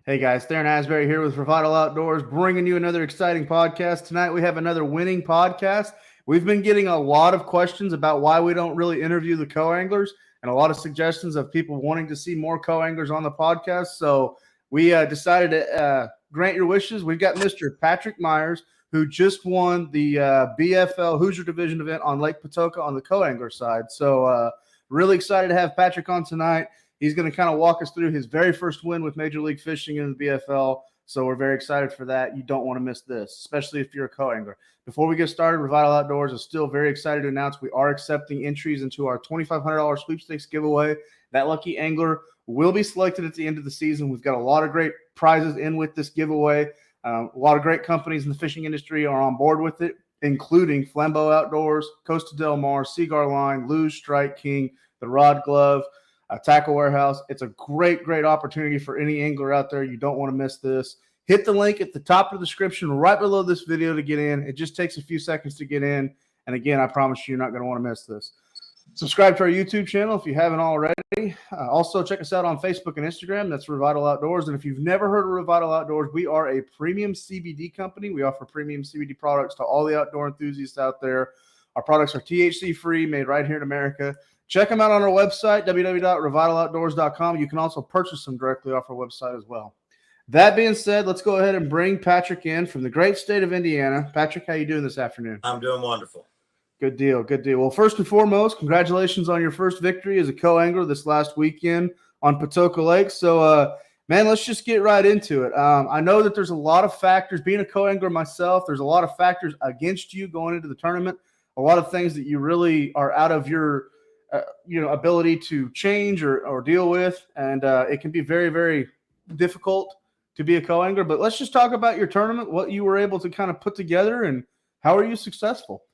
Hey guys, Theron Asbury here with Revital Outdoors, bringing you another exciting podcast. Tonight we have another winning podcast. We've been getting a lot of questions about why we don't really interview the co-anglers and a lot of suggestions of people wanting to see more co-anglers on the podcast. So we decided to grant your wishes. We've got Mr. Patrick Myers, who just won the BFL Hoosier Division event on Lake Patoka on the co-angler side. So really excited to have Patrick on tonight. He's going to kind of walk us through his very first win with Major League Fishing in the BFL. So we're very excited for that. You don't want to miss this, especially if you're a co-angler. Before we get started, Revital Outdoors is still very excited to announce we are accepting entries into our $2,500 sweepstakes giveaway. That lucky angler will be selected at the end of the season. We've got a lot of great prizes in with this giveaway. A lot of great companies in the fishing industry are on board with it, including Flambeau Outdoors, Costa Del Mar, Cigar Line, Lew's, Strike King, the Rod Glove, Tackle Warehouse. It's a great, great opportunity for any angler out there. You don't want to miss this. Hit the link at the top of the description right below this video to get in. It just takes a few seconds to get in. And again, I promise you're not going to want to miss this. Subscribe to our YouTube channel if you haven't already. Also, check us out on Facebook and Instagram. That's Revital Outdoors. And if you've never heard of Revital Outdoors, we are a premium CBD company. We offer premium CBD products to all the outdoor enthusiasts out there. Our products are THC-free, made right here in America. Check them out on our website, www.revitaloutdoors.com. You can also purchase them directly off our website as well. That being said, let's go ahead and bring Patrick in from the great state of Indiana. Patrick, how you doing this afternoon? I'm doing wonderful. Good deal, good deal. Well, first and foremost, congratulations on your first victory as a co-angler this last weekend on Patoka Lake. So, man, let's just get right into it. I know that there's a lot of factors. Being a co-angler myself, there's a lot of factors against you going into the tournament, a lot of things that you really are out of your ability to change or deal with. And it can be very, very difficult to be a co-angler. But let's just talk about your tournament, what you were able to kind of put together, and how are you successful?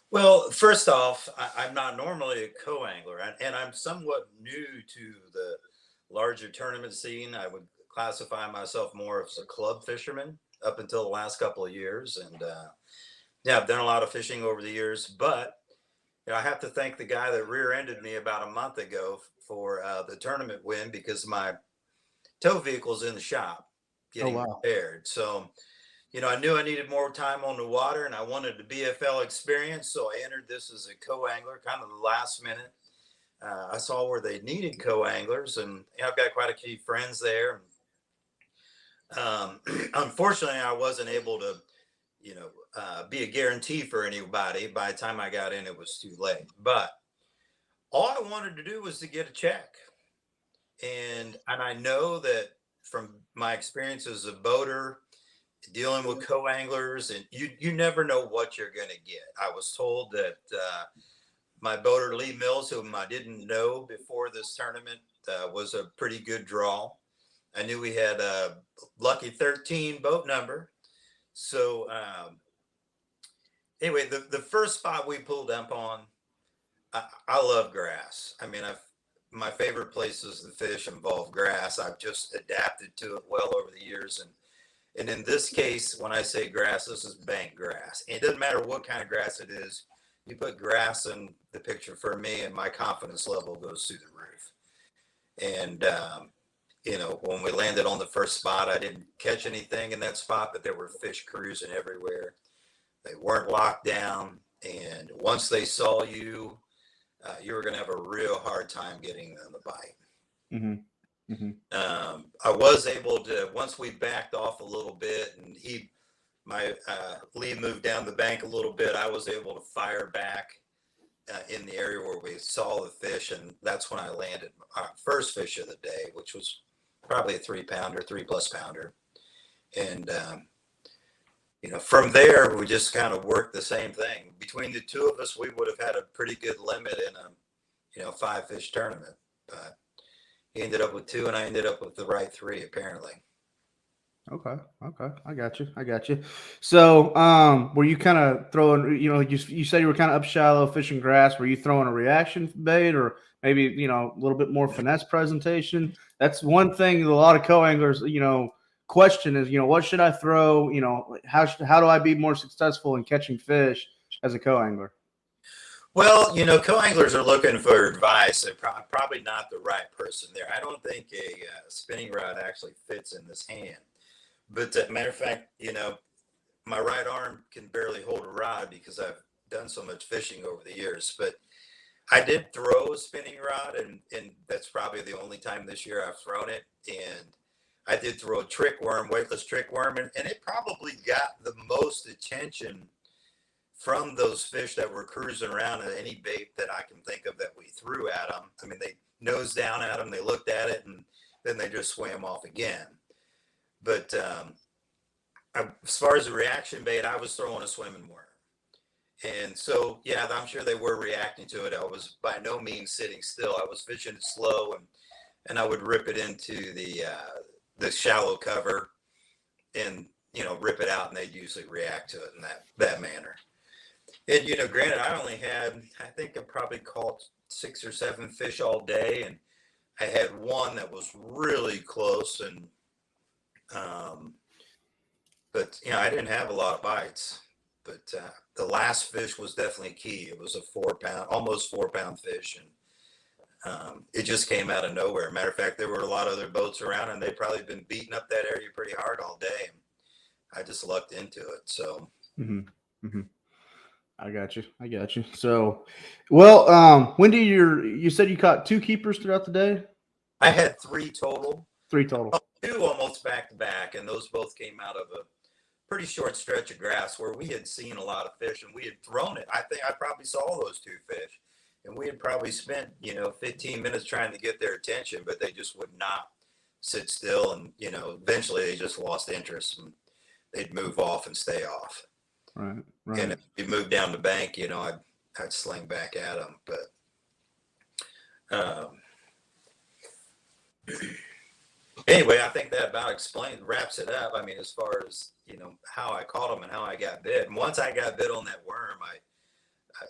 Well, first off, I'm not normally a co-angler, and I'm somewhat new to the larger tournament scene. I would classify myself more as a club fisherman up until the last couple of years. And yeah, I've done a lot of fishing over the years, but I have to thank the guy that rear-ended me about a month ago for the tournament win, because my tow vehicle's in the shop getting repaired. So, I knew I needed more time on the water, and I wanted the BFL experience. So I entered this as a co-angler, kind of the last minute. I saw where they needed co-anglers, and I've got quite a few friends there. Unfortunately, I wasn't able to be a guarantee for anybody. By the time I got in, it was too late. But all I wanted to do was to get a check. And I know that from my experience as a boater, dealing with co-anglers, and you never know what you're going to get. I was told that my boater, Lee Mills, whom I didn't know before this tournament, was a pretty good draw. I knew we had a lucky 13 boat number. So anyway, the first spot we pulled up on, I love grass. I mean, my favorite places to fish involve grass. I've just adapted to it well over the years. And in this case, when I say grass, this is bank grass. It doesn't matter what kind of grass it is. You put grass in the picture for me, and my confidence level goes through the roof. And, when we landed on the first spot, I didn't catch anything in that spot, but there were fish cruising everywhere. They weren't locked down. And once they saw you, you were going to have a real hard time getting them to bite. Mm-hmm. Mm-hmm. I was able to, once we backed off a little bit and Lee moved down the bank a little bit, I was able to fire back in the area where we saw the fish. And that's when I landed our first fish of the day, which was probably a 3-pounder, 3+ pounder. And, from there, we just kind of worked the same thing. Between the two of us, we would have had a pretty good limit in a 5-fish tournament. But he ended up with 2, and I ended up with the right 3, apparently. Okay. I got you. So, were you kind of throwing, you said you were kind of up shallow fishing grass. Were you throwing a reaction bait, or maybe, a little bit more finesse presentation? That's one thing that a lot of co-anglers, question is, what should I throw? How do I be more successful in catching fish as a co-angler? Well, co-anglers are looking for advice. They're probably not the right person there. I don't think a spinning rod actually fits in this hand. But matter of fact, my right arm can barely hold a rod because I've done so much fishing over the years. But I did throw a spinning rod, and that's probably the only time this year I've thrown it. And I did throw a trick worm, weightless trick worm, and it probably got the most attention from those fish that were cruising around at any bait that I can think of that we threw at them. I mean, they nosed down at them, they looked at it, and then they just swam off again. But as far as the reaction bait, I was throwing a swimming worm. And so, yeah, I'm sure they were reacting to it. I was by no means sitting still. I was fishing it slow, and I would rip it into the shallow cover and, rip it out, and they'd usually react to it in that manner. And, granted, I only had, I think I probably caught 6 or 7 fish all day. And I had one that was really close. And, but, I didn't have a lot of bites. But the last fish was definitely key. It was a 4-pound, almost 4-pound fish. And it just came out of nowhere. Matter of fact, there were a lot of other boats around, and they'd probably been beating up that area pretty hard all day. And I just lucked into it. So. I got you. So, well, when you said you caught 2 keepers throughout the day? I had 3 total. 3 total. 2 almost back to back, and those both came out of a pretty short stretch of grass where we had seen a lot of fish and we had thrown it. I think I probably saw those 2 fish, and we had probably spent, 15 minutes trying to get their attention, but they just would not sit still. And, eventually they just lost interest and they'd move off and stay off. Right. And if you move down the bank, I'd sling back at them. But anyway, I think that about wraps it up. I mean, as far as, how I caught them and how I got bit. And once I got bit on that worm,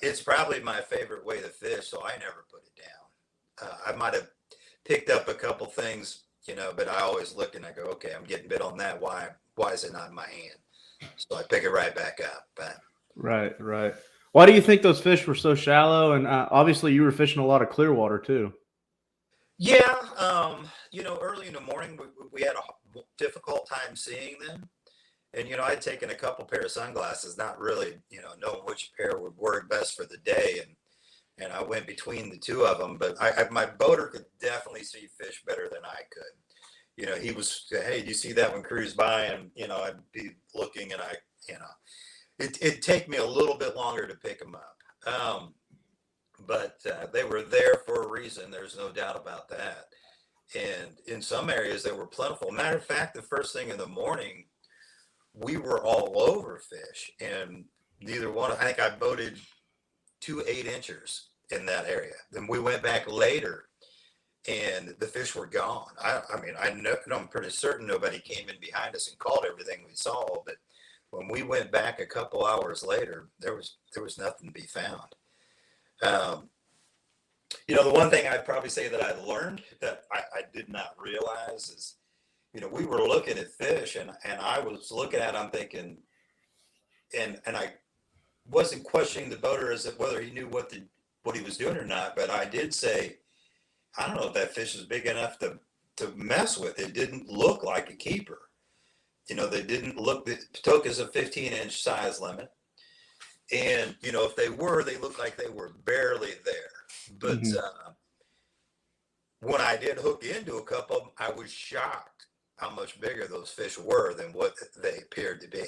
it's probably my favorite way to fish, so I never put it down. I might have picked up a couple things, but I always look and I go, okay, I'm getting bit on that. Why is it not in my hand? So I pick it right back up. But. Right. Why do you think those fish were so shallow? And obviously you were fishing a lot of clear water too. Yeah. Early in the morning, we had a difficult time seeing them. And, I'd taken a couple pair of sunglasses, not really, knowing which pair would work best for the day. And I went between the 2 of them, but my boater could definitely see fish better than I could. He was, hey, do you see that one cruise by? And, I'd be looking, and it'd take me a little bit longer to pick them up. But they were there for a reason. There's no doubt about that. And in some areas, they were plentiful. Matter of fact, the first thing in the morning, we were all over fish. And neither one, I think I boated 2 8-inchers in that area. Then we went back later, and the fish were gone. I'm pretty certain nobody came in behind us and caught everything we saw. But when we went back a couple hours later, there was nothing to be found. The one thing I'd probably say that I learned that I did not realize is, we were looking at fish, and I was looking at them thinking, and I wasn't questioning the boater as to whether he knew what he was doing or not, but I did say, I don't know if that fish is big enough to mess with. It didn't look like a keeper. They didn't look, the Patoka's a 15-inch size limit. And, if they were, they looked like they were barely there. But when I did hook into a couple of them, I was shocked how much bigger those fish were than what they appeared to be.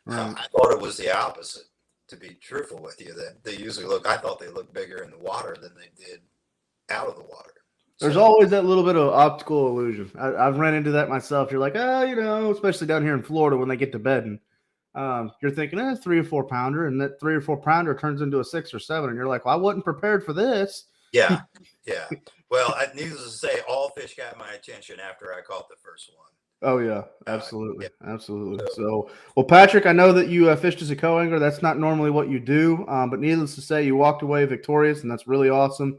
I thought it was the opposite, to be truthful with you, that they usually I thought they looked bigger in the water than they did out of the water. There's always that little bit of optical illusion. I've run into that myself. You're like, especially down here in Florida when they get to bedding, you're thinking, 3 or 4 pounder, and that 3 or 4 pounder turns into a 6 or 7, and you're like, well, I wasn't prepared for this. Yeah. Well, needless to say, all fish got my attention after I caught the first one. Oh yeah, absolutely, absolutely. So, well, Patrick, I know that you fished as a co-angler. That's not normally what you do, but needless to say, you walked away victorious, and that's really awesome.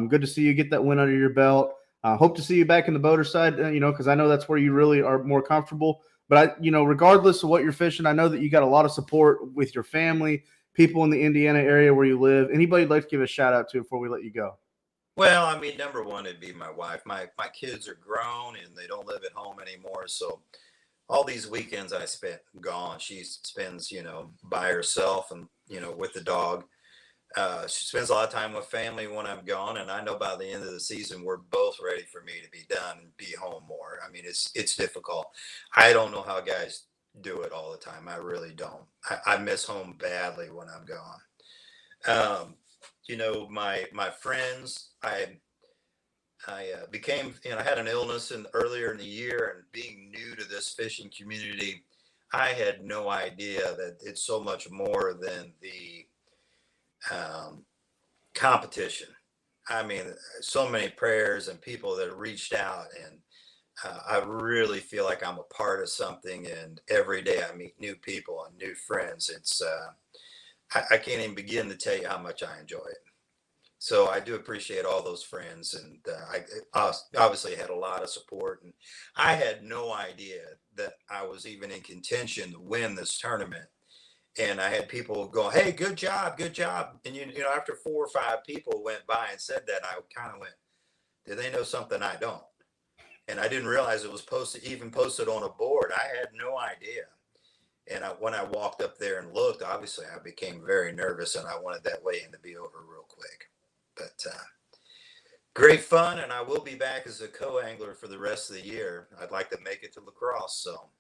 Good to see you get that win under your belt. Hope to see you back in the boater side, because I know that's where you really are more comfortable. But regardless of what you're fishing, I know that you got a lot of support with your family, people in the Indiana area where you live? Anybody you'd like to give a shout out to before we let you go? Well, I mean, number one, it'd be my wife. My kids are grown and they don't live at home anymore. So all these weekends I spent gone. She spends, by herself and, with the dog. She spends a lot of time with family when I'm gone, and I know by the end of the season we're both ready for me to be done and be home more. I mean, it's difficult. I don't know how guys do it all the time. I really don't. I miss home badly when I'm gone. My friends, I became, I had an illness earlier in the year, and being new to this fishing community, I had no idea that it's so much more than the competition. I mean, so many prayers and people that reached out, and I really feel like I'm a part of something. And every day I meet new people and new friends. It's I can't even begin to tell you how much I enjoy it. So I do appreciate all those friends, and I obviously had a lot of support. And I had no idea that I was even in contention to win this tournament. And I had people go, "Hey, good job, good job." And after 4 or 5 people went by and said that, I kind of went, "Do they know something I don't?" And I didn't realize it was posted on a board. I had no idea. And when I walked up there and looked, obviously I became very nervous, and I wanted that weigh-in to be over real quick. But great fun, and I will be back as a co-angler for the rest of the year. I'd like to make it to La Crosse, so.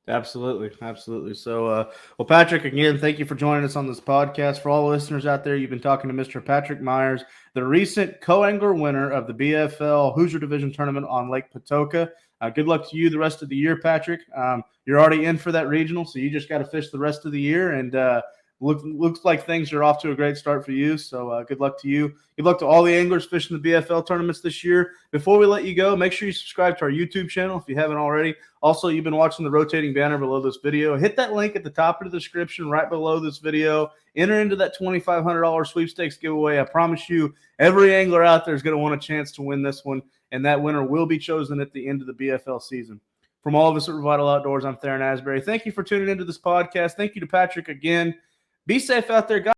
Absolutely. Absolutely. So, well, Patrick, again, thank you for joining us on this podcast. For all the listeners out there, you've been talking to Mr. Patrick Myers, the recent co-angler winner of the BFL Hoosier Division tournament on Lake Patoka. Good luck to you the rest of the year, Patrick. You're already in for that regional, so you just got to fish the rest of the year, and looks like things are off to a great start for you. So good luck to you. Good luck to all the anglers fishing the BFL tournaments this year. Before we let you go, make sure you subscribe to our YouTube channel if you haven't already. Also, you've been watching the rotating banner below this video. Hit that link at the top of the description right below this video. Enter into that $2,500 sweepstakes giveaway. I promise you, every angler out there is going to want a chance to win this one, and that winner will be chosen at the end of the BFL season. From all of us at Revital Outdoors, I'm Theron Asbury. Thank you for tuning into this podcast. Thank you to Patrick again. Be safe out there, guys.